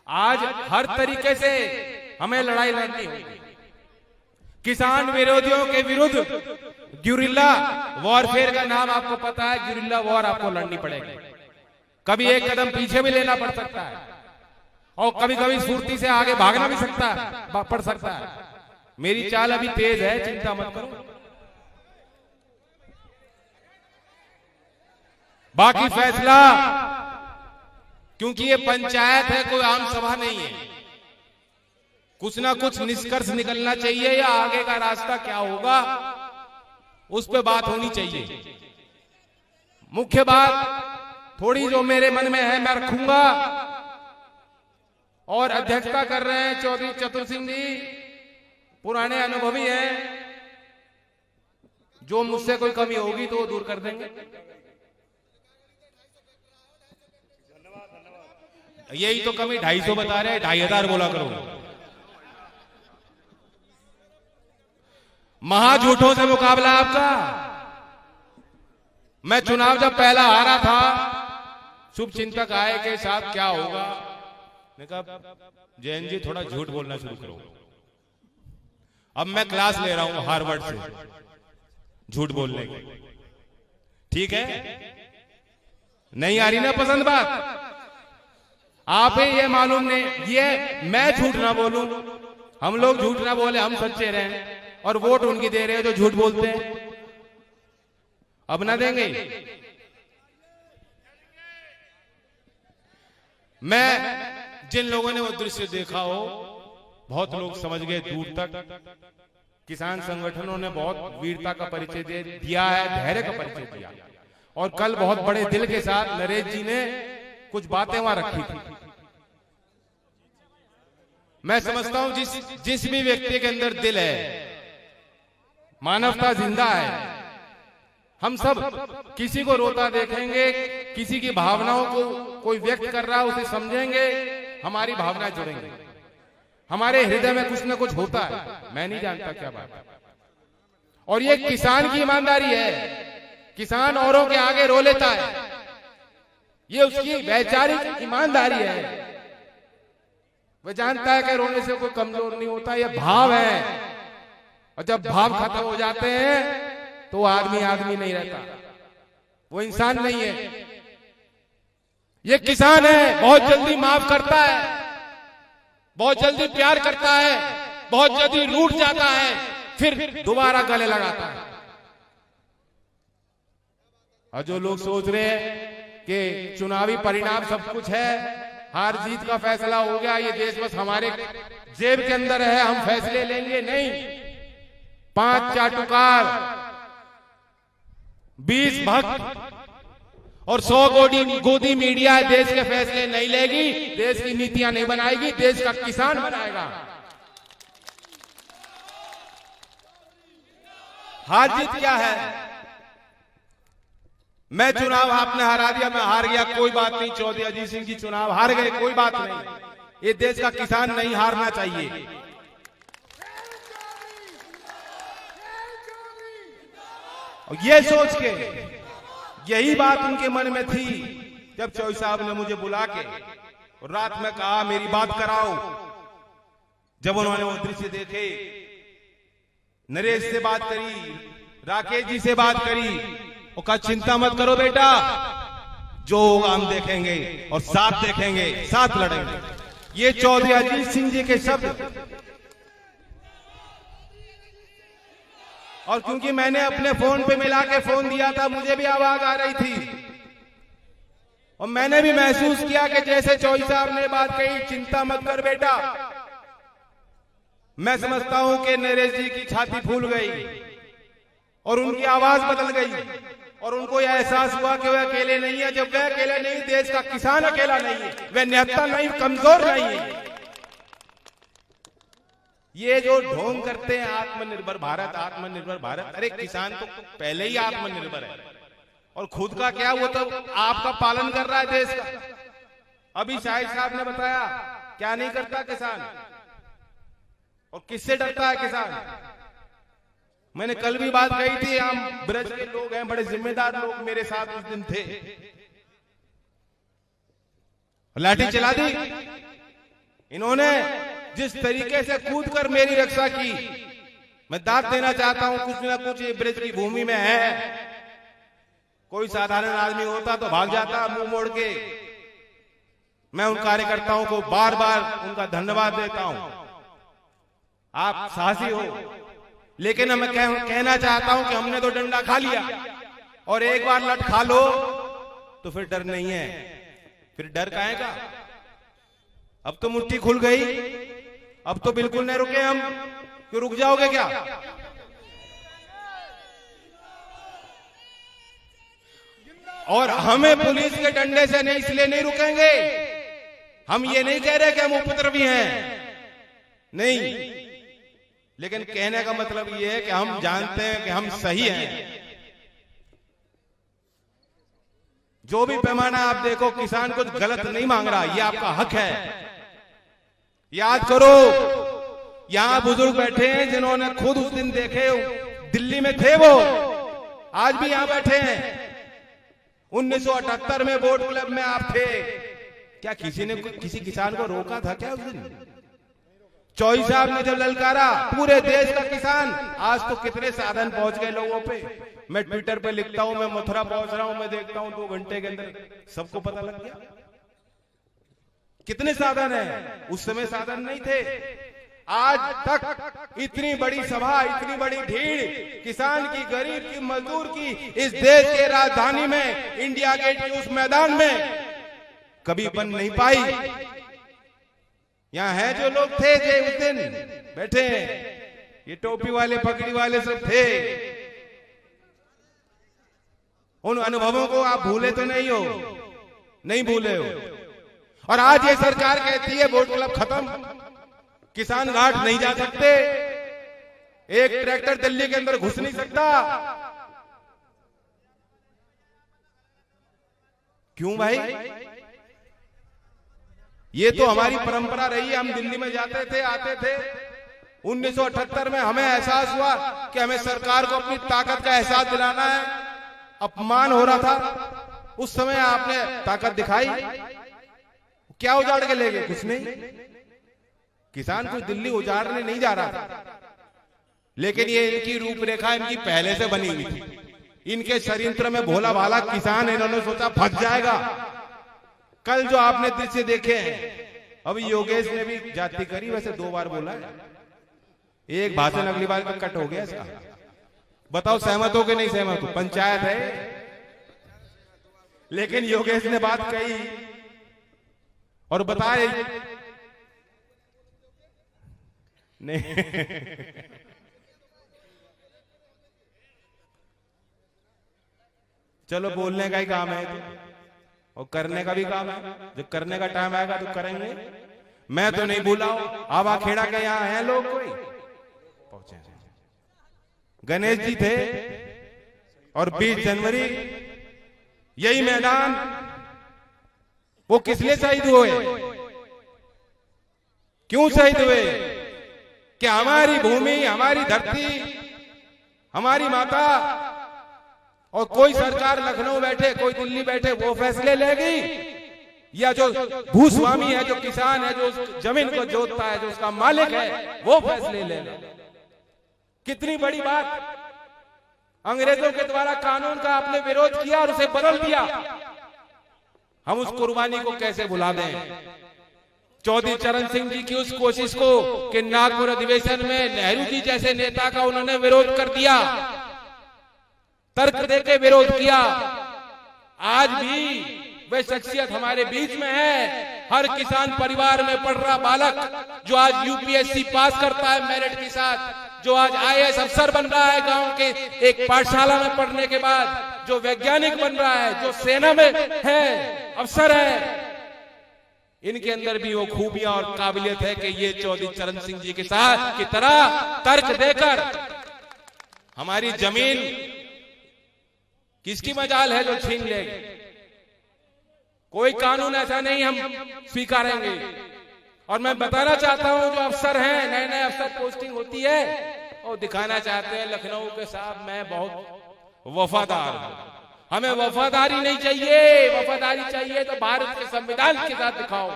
आज हर तरीके से हमें लड़ाई लड़नी होगी। किसान विरोधियों के विरुद्ध ग्यूरिल्ला वॉरफेयर का नाम आपको पता है। ग्यूरिल्ला वॉर आपको लड़नी पड़ेगी। कभी एक कदम पीछे भी लेना पड़ सकता है और कभी कभी फुर्ती से आगे भागना भी पड़ सकता है। मेरी चाल अभी तेज है, चिंता मत करो। बाकी फैसला, क्योंकि ये पंचायत है, कोई आम सभा नहीं है, कुछ ना कुछ निष्कर्ष निकलना चाहिए या आगे का रास्ता क्या होगा उस पे बात होनी चाहिए। मुख्य बात थोड़ी जो मेरे मन में है मैं रखूंगा। और अध्यक्षता कर रहे हैं चौधरी चतुर सिंह जी, पुराने अनुभवी हैं, जो मुझसे कोई कमी होगी तो वो दूर कर देंगे। यही तो कमी 250 बता रहे हैं, 2500 बोला करो। महाझूठों से मुकाबला आपका। मैं चुनाव जब पहला हारा था, शुभ चिंतक आए के साथ क्या होगा, मैं कहा जैन जी थोड़ा झूठ बोलना शुरू करो। अब मैं क्लास ले रहा हूं हार्वर्ड से झूठ बोलने की। ठीक है, नहीं आ रही ना पसंद बात? आप ही ये मालूम नहीं, ये मैं झूठ ना बोलूं, हम लोग झूठ ना बोले, हम सच्चे रहें, और वोट उनकी दे रहे हैं जो झूठ बोलते हैं। अब ना देंगे। मैं जिन लोगों ने वो दृश्य देखा हो, बहुत लोग समझ गए दूर तक। किसान संगठनों ने बहुत वीरता का परिचय दिया है, धैर्य का परिचय दिया। और कल बहुत बड़े दिल के साथ नरेश जी ने कुछ बातें वहां रखी थी। मैं समझता हूं जिस भी व्यक्ति के अंदर दिल है, मानवता जिंदा है। हम सब किसी को रोता देखेंगे, किसी की भावनाओं को कोई व्यक्त कर रहा है उसे समझेंगे, हमारी भावनाएं जुड़ेंगी, हमारे हृदय में कुछ ना कुछ होता है। मैं नहीं जानता क्या बात है। और ये किसान की ईमानदारी है। किसान औरों के आगे रो लेता है, ये उसकी वैचारिक ईमानदारी है। वह जानता है कि रोने से कोई कमजोर नहीं होता, ये भाव है। और जब भाव खत्म हो जाते हैं तो आदमी आदमी नहीं रहता, वो इंसान नहीं है। ये किसान है, बहुत जल्दी माफ करता है, बहुत जल्दी प्यार करता है, बहुत जल्दी रूठ जाता है, फिर दोबारा गले लगाता है। और जो लोग सोच रहे हैं कि चुनावी परिणाम सब कुछ है, हार जीत का फैसला हो गया, ये देश बस हमारे जेब के अंदर है, हम फैसले लेंगे, नहीं। 5 चाटुकार, 20 भक्त और 100 गोदी मीडिया देश के फैसले नहीं लेगी, देश की नीतियां नहीं बनाएगी, देश का किसान बनाएगा। हार जीत क्या है? मैं चुनाव आपने हरा दिया, मैं हार गया, कोई बात नहीं। चौधरी अजीत सिंह जी चुनाव हार गए, कोई बात नहीं। ये देश का किसान नहीं हारना चाहिए। और ये सोच के, यही बात उनके मन में थी जब चौधरी साहब ने मुझे बुला के और रात में कहा मेरी बात कराओ। जब उन्होंने वो दृश्य देखे, नरेश से बात करी, राकेश जी से बात करी, और कहा चिंता मत करो बेटा, जो होगा हम देखेंगे और साथ देखेंगे, साथ लड़ेंगे। ये चौधरी अजीत सिंह जी के शब्द। और क्योंकि मैंने अपने फोन पे मिला के फोन दिया था, मुझे भी आवाज आ रही थी और मैंने भी महसूस किया कि जैसे चौधरी साहब ने बात कही, चिंता मत कर बेटा, मैं समझता हूं कि नरेश जी की छाती फूल गई और उनकी आवाज बदल गई और उनको यह एहसास हुआ कि वह अकेले नहीं है। जब वह अकेले नहीं, देश का किसान अकेला नहीं है, वह निहत्था नहीं, कमजोर नहीं है। ये जो ढोंग करते हैं आत्मनिर्भर भारत, आत्मनिर्भर भारत, अरे किसान तो पहले ही आत्मनिर्भर है और खुद का क्या, वो तो आपका पालन कर रहा है देश का। अभी शाहिद साहब ने बताया क्या नहीं करता किसान और किससे डरता है किसान। मैंने कल भी बात कही थी, हम ब्रज के लोग हैं, बड़े जिम्मेदार लोग मेरे साथ उस दिन थे, लाठी चला दी, इन्होंने जिस तरीके से कूदकर मेरी रक्षा की, मैं दाद देना चाहता हूं। कुछ ना कुछ ये ब्रज की भूमि में है। कोई साधारण आदमी होता तो भाग जाता मुंह मोड़ के। मैं उन कार्यकर्ताओं को बार बार उनका धन्यवाद देता हूं। आप साहसी हो, लेकिन मैं कहना चाहता हूं कि हमने तो डंडा खा लिया, और एक बार लट खा लो तो फिर डर नहीं है। फिर डर काहे का? अब तो मुट्ठी खुल गई, अब तो बिल्कुल नहीं रुके हम। क्यों रुक जाओगे क्या? और हमें पुलिस के डंडे से नहीं, इसलिए नहीं रुकेंगे। हम ये नहीं कह रहे कि हम उपद्रवी हैं, नहीं, लेकिन कहने का मतलब ये है कि हम जानते हैं कि हम सही हैं। जो भी पैमाना आप देखो, किसान कुछ गलत नहीं मांग रहा, ये आपका हक है। याद करो, यहां बुजुर्ग बैठे हैं जिन्होंने खुद उस दिन देखे, दिल्ली में थे वो, आज भी यहां बैठे हैं। 1978 में बोट क्लब में आप थे। क्या किसी ने किसी किसान को रोका था क्या उस दिन? चौधरी साहब ने जब ललकारा, पूरे देश का किसान, आज तो कितने साधन पहुंच गए लोगों पे। मैं ट्विटर पे लिखता हूं, मैं मथुरा पहुंच रहा हूं, मैं देखता हूं 2 घंटे के अंदर सबको पता लग गया। कितने साधन है, उस समय साधन नहीं थे। आज तक इतनी बड़ी सभा, इतनी बड़ी भीड़ किसान की, गरीब की, मजदूर की, इस देश के राजधानी में, इंडिया गेट के उस मैदान में कभी बन नहीं पाई। यहां है जो लोग थे जो उस दिन बैठे, ये टोपी वाले, पगड़ी वाले सब थे। उन अनुभवों को आप भूले तो नहीं हो, नहीं भूले हो। और आज ये सरकार कहती है बोट क्लब खत्म, किसान घाट नहीं जा सकते, एक ट्रैक्टर दिल्ली के अंदर घुस नहीं सकता। क्यों भाई? ये तो हमारी परंपरा रही है। हम दिल्ली में जाते थे, आते थे। 1978 में हमें एहसास हुआ कि हमें सरकार को अपनी ताकत का एहसास दिलाना है। अपमान हो रहा था, उस समय आपने ताकत दिखाई। क्या उजाड़ के ले गए? कुछ नहीं। किसान कुछ दिल्ली उजाड़ने नहीं जा रहा था, लेकिन ये इनकी रूपरेखा इनकी पहले से बनी हुई थी। इनके षड्यंत्र में भोला भाला किसान, इन्होंने सोचा फंस जाएगा। कल जो आपने दृश्य देखे हैं, अभी योगेश ने भी जाति करी, वैसे 2 बार बोला है, एक भाषण अगली बार का कट हो गया इसका। बताओ सहमत हो कि नहीं सहमत हो? पंचायत है, लेकिन योगेश ने बात कही और बताए नहीं। चलो, बोलने का ही काम है और करने का भी काम है। जब करने का टाइम आएगा तो करेंगे। मैं तो नहीं बोला हूं। आवा खेड़ा के यहां हैं लोग, कोई पहुंचे? गणेश जी थे, और 20 जनवरी यही मैदान, वो किस लिए शहीद हुए? क्यों शहीद हुए? कि हमारी भूमि, हमारी धरती, हमारी माता, और कोई सरकार लखनऊ बैठे, कोई दिल्ली बैठे, वो फैसले लेगी, या जो भूस्वामी है, जो किसान है, जो उस जमीन को जोतता है, जो उसका मालिक है, वो फैसले लेगा? कितनी बड़ी बात। अंग्रेजों के द्वारा कानून का आपने विरोध किया और उसे बदल दिया। हम उस कुर्बानी को कैसे भुला दें? चौधरी चरण सिंह जी की उस कोशिश को कि नागपुर अधिवेशन में नेहरू जी जैसे नेता का उन्होंने विरोध कर दिया, तर्क देके विरोध किया। आज भी वह शख्सियत हमारे बीच में है। हर किसान परिवार में पढ़ रहा बालक जो आज यूपीएससी पास करता है मेरिट के साथ, जो आज आईएएस अफसर बन रहा है गांव के एक पाठशाला में पढ़ने के बाद, जो वैज्ञानिक बन रहा है, जो सेना में है, अफसर है, इनके अंदर भी वो खूबियां और काबिलियत है कि ये चौधरी चरण सिंह जी के साथ की तरह तर्क देकर हमारी जमीन किसकी मजाल है जो छीन लेंगे। कोई कानून ऐसा नहीं हम स्वीकारेंगे। और मैं बताना चाहता हूं, जो अफसर हैं, नए नए अफसर पोस्टिंग होती है और दिखाना चाहते हैं लखनऊ के साथ मैं बहुत वफादार हूं। हमें वफादारी नहीं चाहिए। वफादारी चाहिए तो भारत के संविधान के साथ दिखाओ।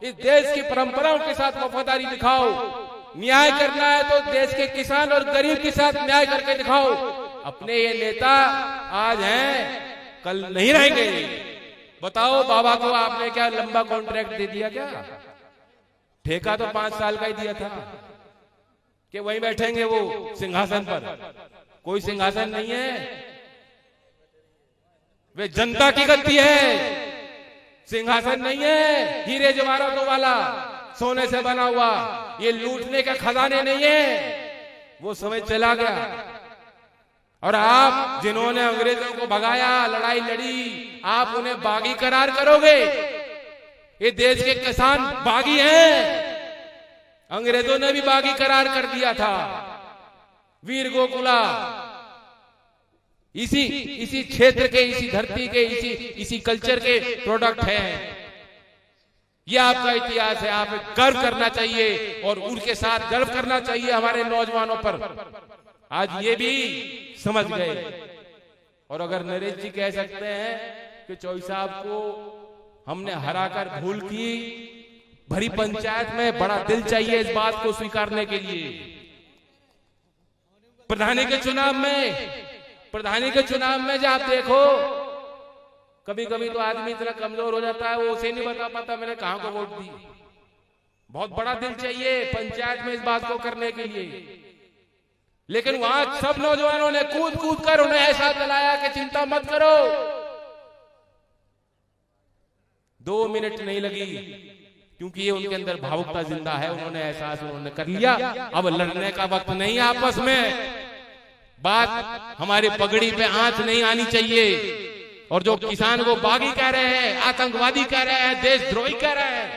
इस देश की परंपराओं के साथ वफादारी दिखाओ। न्याय करना है तो देश के किसान और गरीब के साथ न्याय करके दिखाओ। अपने ये नेता आज हैं, कल नहीं रहेंगे। बताओ बाबा को आपने क्या लंबा कॉन्ट्रैक्ट दे दिया क्या? ठेका तो 5 साल का ही दिया था कि वहीं बैठेंगे वो सिंहासन पर। कोई सिंहासन नहीं है, वे जनता की गद्दी है, सिंहासन नहीं है हीरे जवाहरातों वाला, सोने से बना हुआ। ये लूटने का खजाने नहीं है, वो समय चला गया। और आप जिन्होंने अंग्रेजों को भगाया, लड़ाई लड़ी, आप उन्हें बागी करार करोगे? ये देश के किसान बागी हैं, अंग्रेजों ने भी बागी करार कर दिया था। वीर गोकुला इसी क्षेत्र के, इसी धरती के, इसी कल्चर के प्रोडक्ट हैं। यह आपका इतिहास है, आप गर्व करना चाहिए और उनके साथ गर्व करना चाहिए हमारे नौजवानों पर। आज ये भी समझ गए। और अगर नरेश जी कह सकते हैं कि चौई साहब को हमने हराकर भूल की, भरी पंचायत में बड़ा दिल चाहिए इस बात को स्वीकारने के लिए। प्रधानी के चुनाव में जब आप देखो, कभी कभी तो आदमी इतना कमजोर हो जाता है, वो उसे नहीं बता पाता मैंने कहां को वोट दी। बहुत बड़ा दिल चाहिए पंचायत में इस बात को करने के लिए। लेकिन वहां सब नौजवानों ने कूद कूद कर उन्हें ऐसा दिलाया कि चिंता मत करो। 2 मिनट नहीं लगी, क्योंकि ये उनके अंदर भावुकता जिंदा है। उन्होंने एहसास उन्होंने कर लिया, अब लड़ने का वक्त नहीं है आपस में। बात हमारी पगड़ी पे आंच नहीं आनी चाहिए। और जो किसान को बागी कह रहे हैं, आतंकवादी कह रहे हैं, देशद्रोही कह रहे हैं,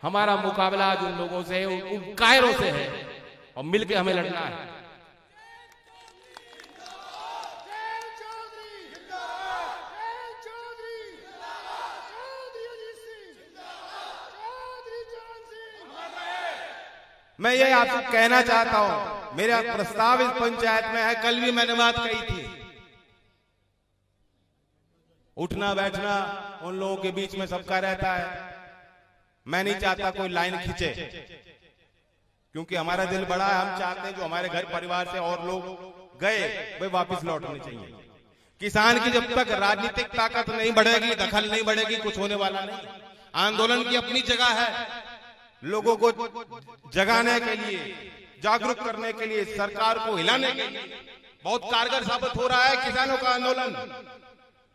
हमारा मुकाबला आज उन लोगों से, उन कायरों से है, और मिलकर हमें लड़ना है। मैं ये आपसे कहना चाहता हूं, मेरा प्रस्ताव इस पंचायत में है, कल भी मैंने बात कही थी। उठना बैठना उन लोगों के बीच में सबका रहता है। मैं नहीं चाहता कोई लाइन खींचे, क्योंकि हमारा दिल बड़ा है। हम चाहते हैं जो हमारे घर परिवार से और लोग गए वे वापस लौटने चाहिए। किसान की जब तक राजनीतिक ताकत नहीं बढ़ेगी, दखल नहीं बढ़ेगी, कुछ होने वाला नहीं। आंदोलन की अपनी जगह है, लोगों को जगाने के लिए, जागरूक करने के लिए, सरकार को हिलाने के लिए बहुत कारगर साबित हो रहा है किसानों का आंदोलन।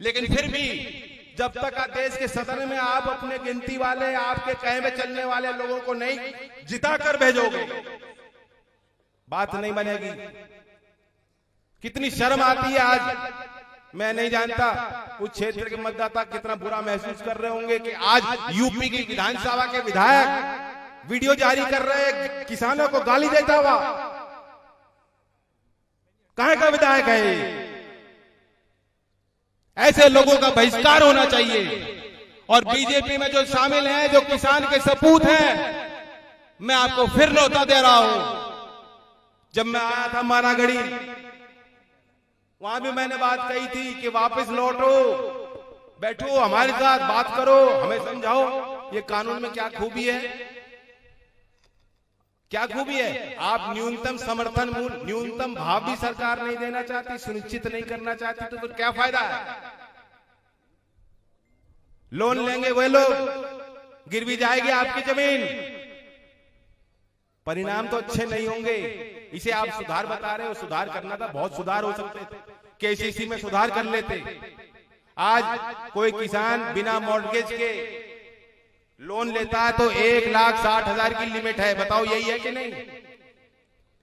लेकिन फिर भी जब तक देश के सदन में आप अपने गिनती वाले, आपके कहे में चलने वाले लोगों को नहीं जिता कर भेजोगे, बात नहीं बनेगी। कितनी शर्म आती है आज। मैं नहीं जानता उस क्षेत्र के मतदाता कितना बुरा महसूस कर रहे होंगे कि आज यूपी की विधानसभा के विधायक वीडियो जारी कर रहे हैं किसानों को गाली देता हुआ। कहां का विधायक है? ऐसे लोगों का बहिष्कार होना चाहिए। और बीजेपी में जो शामिल हैं, जो किसान के सपूत हैं, मैं आपको फिर न्योता दे रहा हूं। जब मैं आया था मानागढ़ी, वहां भी मैंने बात कही थी कि वापस लौटो, बैठो, हमारे साथ बात करो, हमें समझाओ ये कानून में क्या खूबी है, क्या खूबी है। आप न्यूनतम समर्थन मूल्य, न्यूनतम भाव भी सरकार नहीं देना चाहती, सुनिश्चित नहीं करना चाहती, तो फिर क्या फायदा है? लोन लेंगे वे लोग, गिरवी जाएगी आपकी जमीन, परिणाम तो अच्छे नहीं होंगे। इसे आप सुधार बता रहे हो, सुधार करना था, बहुत सुधार हो सकते थे, केसीसी में सुधार कर लेते। आज कोई किसान बिना मॉर्गेज के लोन लेता है तो 1,60,000 की लिमिट है। बताओ यही है कि नहीं?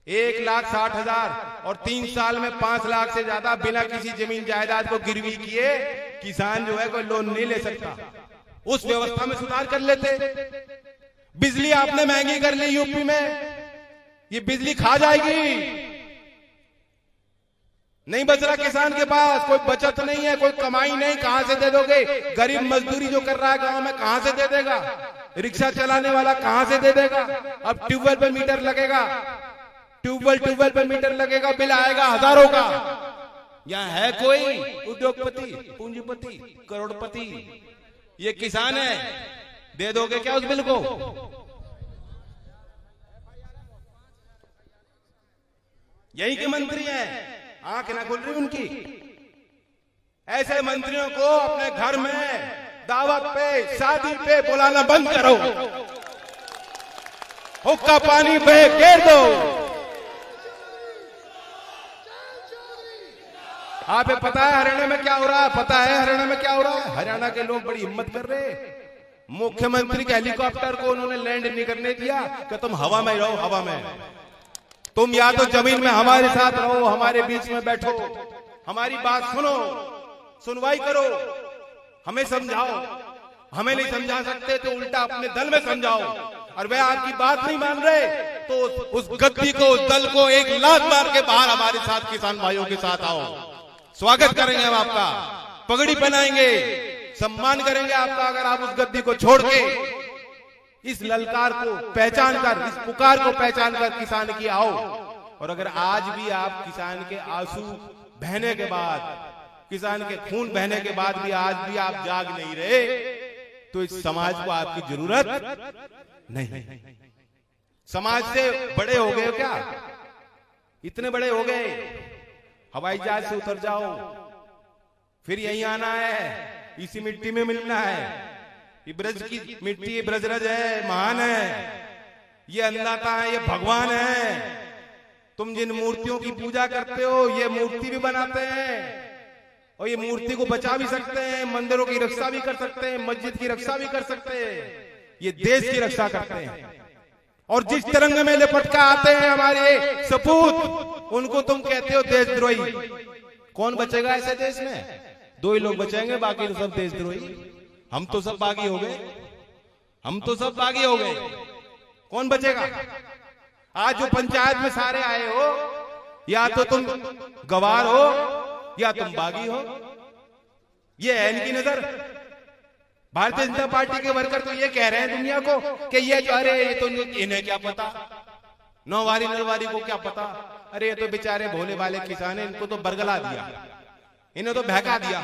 1,60,000 और 3 साल में 5 लाख से ज्यादा बिना किसी जमीन जायदाद को गिरवी किए किसान जो है कोई लोन नहीं ले सकता। उस व्यवस्था में सुधार कर लेते। बिजली आपने महंगी कर ली यूपी में, ये बिजली खा जाएगी। नहीं बच रहा किसान के पास, कोई बचत नहीं है, कोई कमाई नहीं, कहां से दे दोगे? गरीब मजदूरी जो कर रहा है गांव में कहां से दे देगा? रिक्शा चलाने वाला कहां से दे देगा? अब ट्यूबवेल पर मीटर लगेगा, ट्यूबवेल पर मीटर लगेगा, बिल आएगा हजारों का। यहाँ है कोई उद्योगपति, पूंजीपति, करोड़पति? ये किसान है। दे दोगे क्या उस बिल को? यही के मंत्री हैं, आंख ना खुल रही उनकी। ऐसे मंत्रियों को अपने घर में दावत पे, शादी पे बुलाना बंद करो। हुक्का पानी पे घेर दो। आपको पता है हरियाणा में क्या हो रहा है? पता है हरियाणा में क्या हो रहा है? हरियाणा के लोग बड़ी हिम्मत कर रहे हैं। मुख्यमंत्री के हेलीकॉप्टर को उन्होंने लैंड नहीं करने दिया कि तुम हवा में रहो, हवा में। तुम या तो जमीन में हमारे साथ रहो, हमारे बीच में बैठो, हमारी बात सुनो, सुनवाई करो, हमें समझाओ। हमें नहीं समझा सकते तो उल्टा अपने दल में समझाओ। और वे आपकी बात नहीं मान रहे तो उस गद्दी को, उस दल को एक लात मार के बाहर हमारे साथ किसान भाइयों के साथ आओ। स्वागत करेंगे हम आपका, पगड़ी पहनाएंगे, सम्मान करेंगे आपका। अगर आप उस गद्दी को छोड़ के इस ललकार को पहचान कर, इस पुकार को पहचान कर किसान की आओ। और अगर आज भी आप किसान के आंसू बहने के बाद, किसान के खून बहने के बाद भी आज भी आप जाग नहीं रहे, तो इस समाज को आपकी जरूरत नहीं। समाज से बड़े हो गए हो क्या? इतने बड़े हो गए, हवाई जहाज से उतर जाओ, फिर यहीं आना है, इसी मिट्टी में मिलना है। ये ब्रज की मिट्टी, ये ब्रजरज है, महान है, ये अन्नदाता है, ये भगवान है। तुम जिन मूर्तियों की पूजा करते हो, ये मूर्ति भी बनाते हैं और ये मूर्ति को बचा भी सकते हैं, मंदिरों की रक्षा भी कर सकते हैं, मस्जिद की रक्षा भी कर सकते हैं, ये देश की रक्षा करते हैं। और जिस तिरंग में लिपट कर आते हैं हमारे सपूत, उनको तुम कहते हो देशद्रोही। कौन बचेगा ऐसे देश में? दो ही लोग बचेंगे, बाकी तो सब देशद्रोही। हम तो सब बागी हो गए, हम तो सब बागी हो गए। कौन बचेगा? आज जो पंचायत में सारे आए हो, या तो तुम गवार हो या तुम बागी हो। ये है इनकी नजर। भारतीय जनता पार्टी के वर्कर तो ये कह रहे हैं दुनिया को कि ये जो, अरे ये तो इन्हें क्या पता, नौवारी नलवारी को क्या पता, अरे ये तो बेचारे भोले वाले किसान है, इनको तो बरगला दिया, इन्हें तो बहका दिया।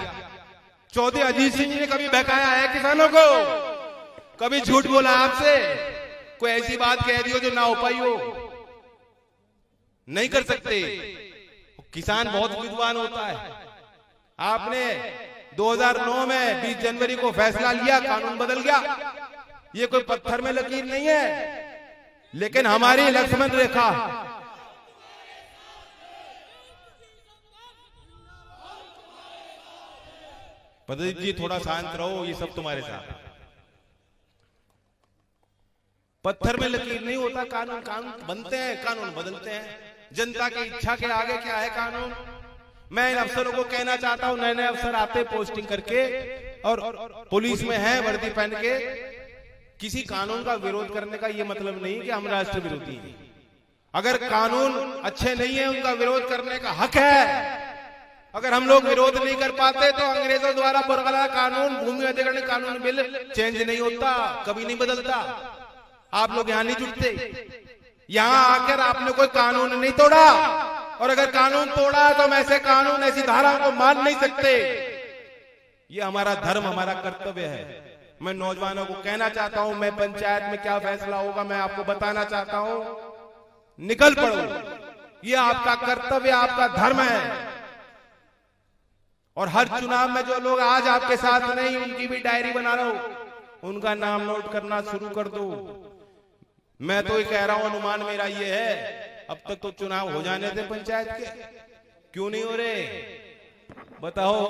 चौधरी अजीत सिंह जी ने कभी बहकाया है किसानों को? कभी झूठ बोला आपसे? कोई ऐसी बात कह दी हो जो ना हो पाई हो? नहीं कर सकते। किसान बहुत विद्वान होता है। आपने 2009 में 20 जनवरी को फैसला लिया, कानून बदल गया। ये कोई पत्थर में लकीर नहीं है, लेकिन हमारी लक्ष्मण रेखा, प्रदीप जी थोड़ा शांत रहो, ये सब तुम्हारे साथ। पत्थर में लकीर नहीं होता कानून। कानून बनते हैं, कानून बदलते हैं। जनता की इच्छा के आगे क्या है कानून? मैं इन अफसरों को कहना चाहता हूं, नए नए अफसर आते पोस्टिंग करके और पुलिस में है वर्दी पहन के, किसी कानून का विरोध करने का ये मतलब नहीं कि हम राष्ट्र विरोधी हैं। अगर कानून अच्छे नहीं है, उनका विरोध करने का हक है। अगर हम लोग विरोध नहीं कर पाते तो अंग्रेजों द्वारा बरकरार कानून, भूमि अधिग्रहण कानून बिल चेंज नहीं होता, कभी नहीं बदलता। आप लोग यहां नहीं जुटते। यहां आकर आपने कोई कानून नहीं तोड़ा, और अगर कानून तोड़ा तो हम ऐसे कानून, ऐसी धारा को मान नहीं सकते। ये हमारा धर्म, हमारा कर्तव्य है। मैं नौजवानों को कहना चाहता हूं, मैं पंचायत में क्या फैसला होगा मैं आपको बताना चाहता हूं। निकल पड़ो, ये आपका कर्तव्य, आपका धर्म है। और हर चुनाव में जो लोग आज आपके साथ नहीं, उनकी भी डायरी बना लो, उनका नाम नोट करना शुरू कर दो। मैं तो ये कह रहा हूं, अनुमान मेरा ये है, अब तक तो चुनाव हो जाने थे पंचायत के, क्यों नहीं हो रहे बताओ?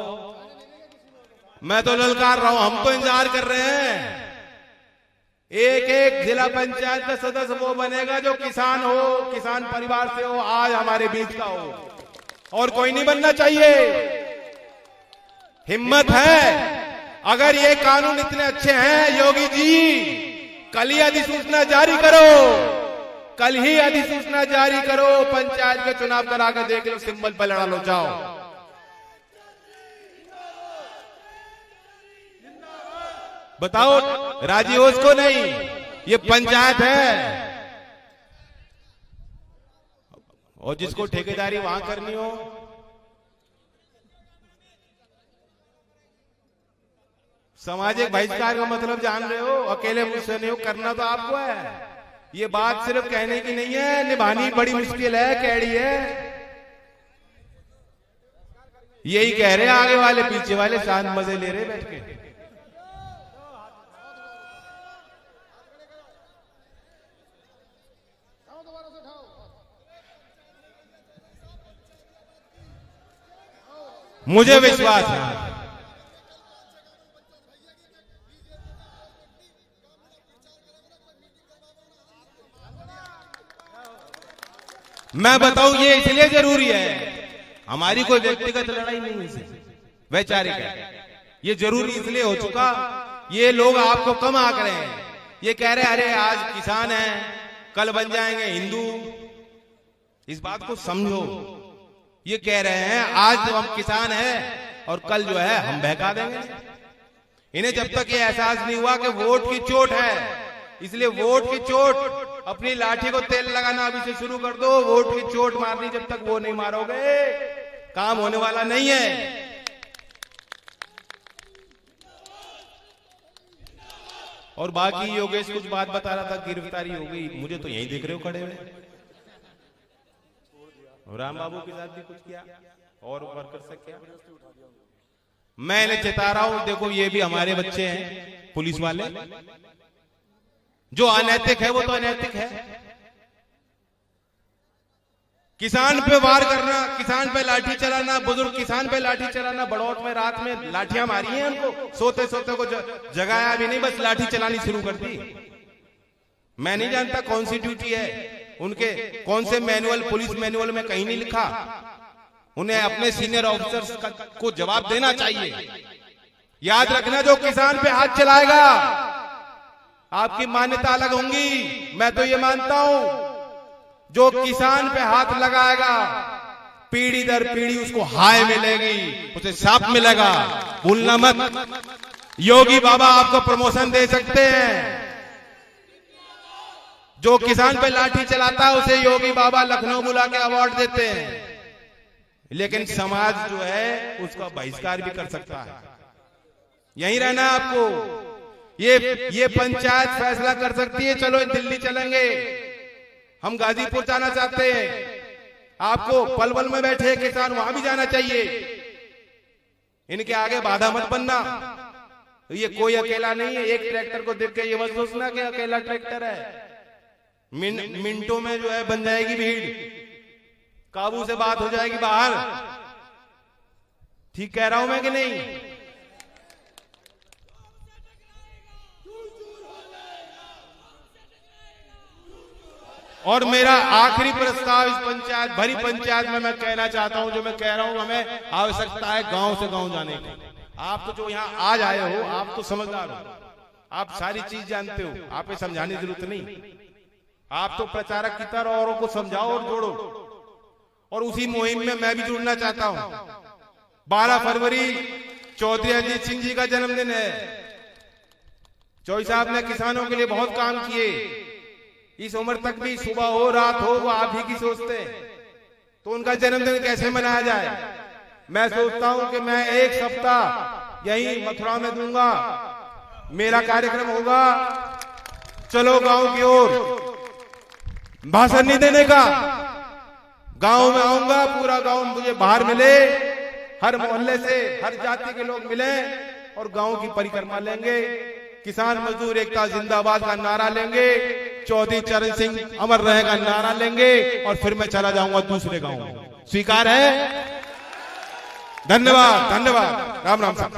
मैं तो ललकार रहा हूं, हम तो इंतजार कर रहे हैं। एक एक जिला पंचायत का सदस्य वो बनेगा जो किसान हो, किसान परिवार से हो, आज हमारे बीच का हो, और कोई नहीं बनना चाहिए। हिम्मत है। अगर ये कानून इतने अच्छे हैं योगी जी, कल ही अधिसूचना जारी करो, कल ही अधिसूचना जारी करो, पंचायत के चुनाव करा के देख लो, सिंबल पर लड़ा लो, जाओ। बताओ राजी हो उसको? नहीं, ये पंचायत है, और जिसको ठेकेदारी वहां करनी हो, सामाजिक बहिष्कार का मतलब जान रहे हो? अकेले मुझसे नहीं हो, करना तो आपको है। ये बात सिर्फ कहने की नहीं है, निभानी बड़ी मुश्किल है, कैड़ी है। यही कह रहे हैं आगे वाले, पीछे वाले शांत मजे ले रहे बैठ के। मुझे विश्वास है मैं बताऊं, ये इसलिए जरूरी है, हमारी कोई व्यक्तिगत लड़ाई नहीं है, वैचारिक है। ये जरूरी इसलिए हो चुका, ये लोग आपको कम आंक रहे हैं। ये कह रहे अरे आज किसान हैं, कल बन जाएंगे हिंदू। इस बात को समझो। ये कह रहे हैं आज तो हम किसान हैं और कल जो है हम बहका देंगे। इन्हें जब तक ये एहसास नहीं हुआ कि वोट की चोट है, इसलिए वोट की चोट, अपनी लाठी को तेल लगाना अभी से शुरू कर दो। वोट की चोट मारनी, जब तक वो नहीं मारोगे काम होने वाला नहीं है। और बाकी योगेश कुछ बात बता रहा था, गिरफ्तारी हो गई, मुझे तो यहीं दिख रहे हो खड़े हुए। राम बाबू के साथ भी कुछ किया और वर्कर से क्या, मैं इन्हें चेता रहा हूं, देखो ये भी हमारे बच्चे हैं पुलिस वाले। जो अनैतिक है वो तो अनैतिक है। किसान पे वार करना, किसान पे लाठी चलाना, बुजुर्ग किसान पे लाठी चलाना। बड़ौत में रात में लाठियां मारी हैं उनको, सोते सोते को जगाया भी नहीं, बस लाठी चलानी शुरू कर दी। मैं नहीं जानता कौन सी ड्यूटी है उनके, कौन से मैनुअल, पुलिस मैनुअल में कहीं नहीं लिखा। उन्हें अपने सीनियर ऑफिसर्स को जवाब देना चाहिए। याद रखना, जो किसान पे हाथ चलाएगा आपकी मान्यता अलग होंगी। मैं तो ये मानता हूं, जो किसान पे हाथ लगाएगा पीढ़ी दर पीढ़ी उसको हाय मिलेगी, उसे साप मिलेगा। भूलना मत, योगी बाबा आपको प्रमोशन दे सकते हैं। जो किसान पे लाठी चलाता है उसे योगी बाबा लखनऊ बुला के अवार्ड देते हैं, लेकिन समाज जो है उसका बहिष्कार भी कर सकता है। यहीं रहना आपको। ये पंचायत फैसला कर सकती है, चलो दिल्ली चलेंगे, हम गाजीपुर जाना चाहते हैं, आपको पलवल में बैठे किसान वहां भी जाना चाहिए। इनके आगे बाधा मत बनना। ये कोई अकेला नहीं है। एक ट्रैक्टर को देख के ये मत सोचना कि अकेला ट्रैक्टर है। मिनटों में जो है बन जाएगी भीड़, काबू से बात हो जाएगी बाहर। ठीक कह रहा हूं मैं कि नहीं? और मेरा आखिरी प्रस्ताव इस पंचायत, भरी पंचायत में मैं कहना चाहता हूं, जो मैं कह रहा हूं, हमें आवश्यकता है गांव से गांव जाने की। आप तो जो यहां आज आए हो, आप तो समझदार हो, आप सारी चीज जानते हो, आप ये समझाने की जरूरत नहीं। आप तो प्रचारक की तरह औरों को समझाओ और जोड़ो। और उसी मुहिम में मैं भी जुड़ना चाहता हूं। 12 फरवरी चौधरी अजीत सिंह जी का जन्मदिन है। चौधरी साहब ने किसानों के लिए बहुत काम किए। इस उम्र तक भी सुबह हो रात हो वो आप ही की सोचते हैं, तो उनका जन्मदिन कैसे मनाया जाए? मैं सोचता हूं कि मैं एक सप्ताह यही मथुरा में दूंगा, मेरा कार्यक्रम होगा। चलो गांव की ओर, भाषण नहीं देने का, गांव में आऊंगा, पूरा गांव मुझे बाहर मिले, हर मोहल्ले से हर जाति के लोग मिले और गांव की परिक्रमा लेंगे। किसान मजदूर एकता जिंदाबाद का नारा लेंगे, चौधरी चरण सिंह अमर रहेगा नारा लेंगे और फिर मैं चला जाऊंगा दूसरे गांव में। स्वीकार है? धन्यवाद, धन्यवाद। राम राम साहब।